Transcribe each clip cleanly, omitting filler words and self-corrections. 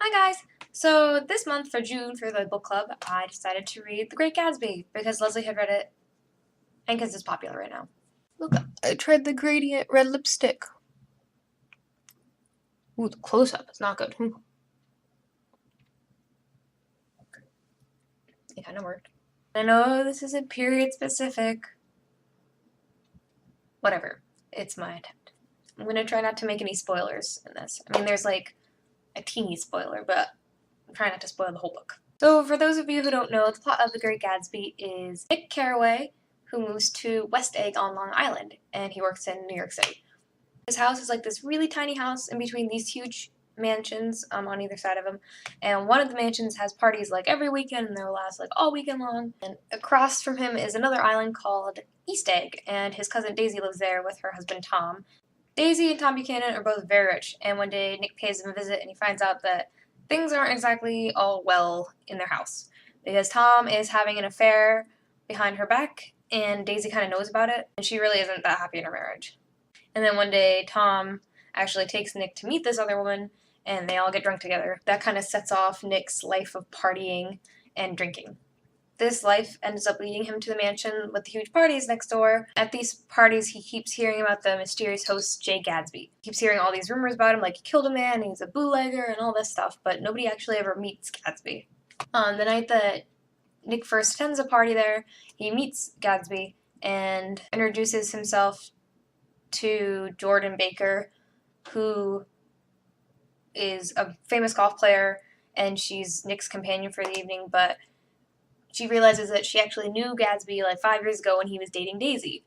Hi guys! So this month for June for the book club, I decided to read The Great Gatsby because Leslie had read it and because it's popular right now. Look, I tried the gradient red lipstick. Ooh, the close-up is not good. It kind of worked. I know this isn't period specific. Whatever. It's my attempt. I'm going to try not to make any spoilers in this. I mean, there's like a teeny spoiler, but I'm trying not to spoil the whole book. So for those of you who don't know, the plot of The Great Gatsby is Nick Carraway, who moves to West Egg on Long Island, and he works in New York City. His house is like this really tiny house in between these huge mansions on either side of him, and one of the mansions has parties like every weekend, and they'll last like all weekend long. And across from him is another island called East Egg, and his cousin Daisy lives there with her husband Tom. Daisy and Tom Buchanan are both very rich, and one day Nick pays them a visit and he finds out that things aren't exactly all well in their house because Tom is having an affair behind her back, and Daisy kind of knows about it, and she really isn't that happy in her marriage. And then one day, Tom actually takes Nick to meet this other woman, and they all get drunk together. That kind of sets off Nick's life of partying and drinking. This life ends up leading him to the mansion with the huge parties next door. At these parties, he keeps hearing about the mysterious host, Jay Gatsby. He keeps hearing all these rumors about him, like he killed a man, he's a bootlegger, and all this stuff, but nobody actually ever meets Gatsby. On the night that Nick first attends a party there, he meets Gatsby and introduces himself to Jordan Baker, who is a famous golf player, and she's Nick's companion for the evening, but she realizes that she actually knew Gatsby like 5 years ago when he was dating Daisy,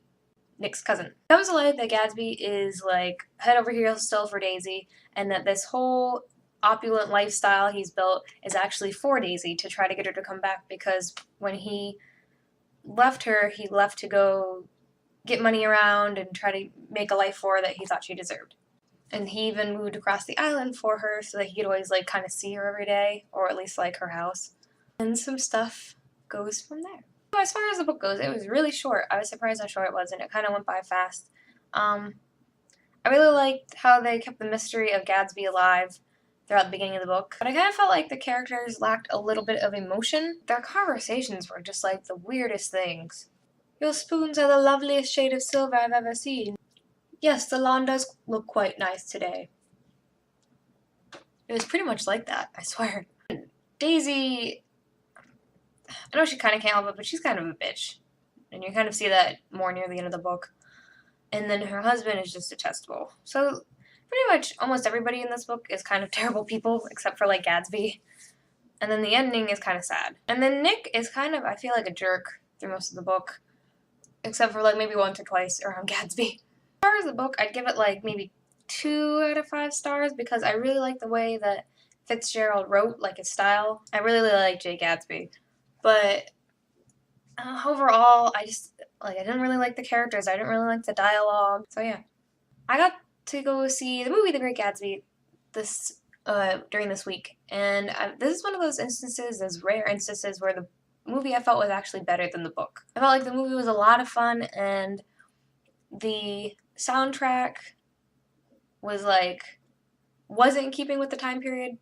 Nick's cousin. It comes to light that Gatsby is like head over heels still for Daisy, and that this whole opulent lifestyle he's built is actually for Daisy to try to get her to come back, because when he left her, he left to go get money around and try to make a life for her that he thought she deserved. And he even moved across the island for her so that he could always like kind of see her every day, or at least like her house. And some stuff goes from there. So as far as the book goes, it was really short. I was surprised how short it was, and it kind of went by fast. I really liked how they kept the mystery of Gatsby alive throughout the beginning of the book, but I kind of felt like the characters lacked a little bit of emotion. Their conversations were just like the weirdest things. Your spoons are the loveliest shade of silver I've ever seen. Yes, the lawn does look quite nice today. It was pretty much like that, I swear. Daisy, I know she kind of can't help it, but she's kind of a bitch. And you kind of see that more near the end of the book. And then her husband is just detestable. So pretty much almost everybody in this book is kind of terrible people, except for like Gatsby. And then the ending is kind of sad. And then Nick is kind of, I feel like, a jerk through most of the book, except for like maybe once or twice around Gatsby. As far as the book, I'd give it like maybe 2 out of 5 stars because I really like the way that Fitzgerald wrote, like his style. I really like Jay Gatsby. But overall, I didn't really like the characters. I didn't really like the dialogue. So yeah. I got to go see the movie The Great Gatsby during this week. And this is one of those instances, those rare instances, where the movie I felt was actually better than the book. I felt like the movie was a lot of fun, and the soundtrack wasn't in keeping with the time period,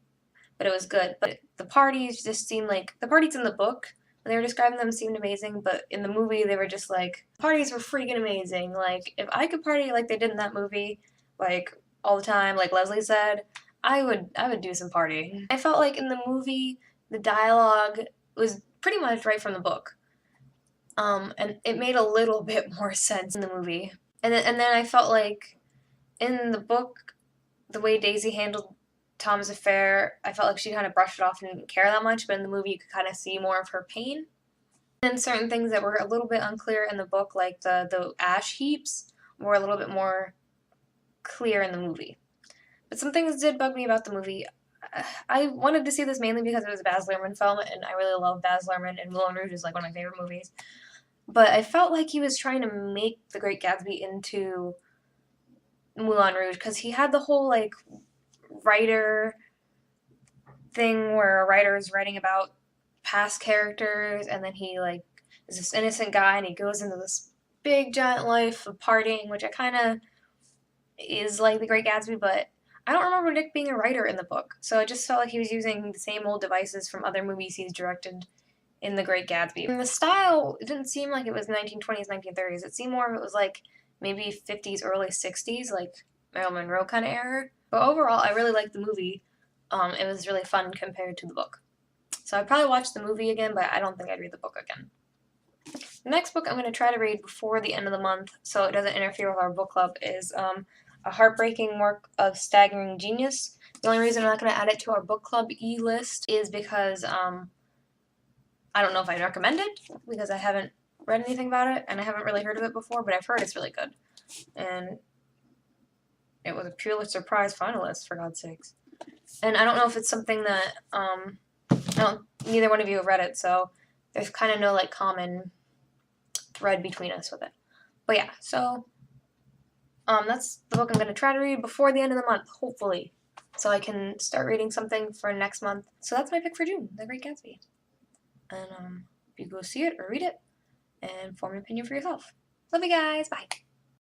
but it was good. But the parties just seemed like, the parties in the book, when they were describing them, seemed amazing, but in the movie they were just like, parties were freaking amazing. Like, if I could party like they did in that movie, like all the time, like Leslie said, I would do some partying. I felt like in the movie the dialogue was pretty much right from the book. And it made a little bit more sense in the movie. And then I felt like in the book, the way Daisy handled Tom's affair, I felt like she kind of brushed it off and didn't care that much, but in the movie you could kind of see more of her pain. And certain things that were a little bit unclear in the book, like the ash heaps, were a little bit more clear in the movie. But some things did bug me about the movie. I wanted to see this mainly because it was a Baz Luhrmann film, and I really love Baz Luhrmann, and Moulin Rouge is like one of my favorite movies. But I felt like he was trying to make The Great Gatsby into Moulin Rouge, because he had the whole like writer thing where a writer is writing about past characters, and then he like is this innocent guy and he goes into this big giant life of partying, which I kind of is like The Great Gatsby, but I don't remember Nick being a writer in the book, so it just felt like he was using the same old devices from other movies he's directed in The Great Gatsby. And the style, it didn't seem like it was 1920s, 1930s. It seemed more of it was like maybe 50s, early 60s, like Marilyn Monroe kind of era. But overall, I really liked the movie. It was really fun compared to the book. So I'd probably watch the movie again, but I don't think I'd read the book again. The next book I'm going to try to read before the end of the month, so it doesn't interfere with our book club, is A Heartbreaking Work of Staggering Genius. The only reason I'm not going to add it to our book club e-list is because I don't know if I'd recommend it, because I haven't read anything about it, and I haven't really heard of it before, but I've heard it's really good. And it was a Pulitzer Prize finalist, for God's sakes. And I don't know if it's something that, neither one of you have read it, so there's kind of no, like, common thread between us with it. But yeah, so, that's the book I'm going to try to read before the end of the month, hopefully, so I can start reading something for next month. So that's my pick for June, The Great Gatsby. And, you go see it or read it, and form an opinion for yourself. Love you guys, bye!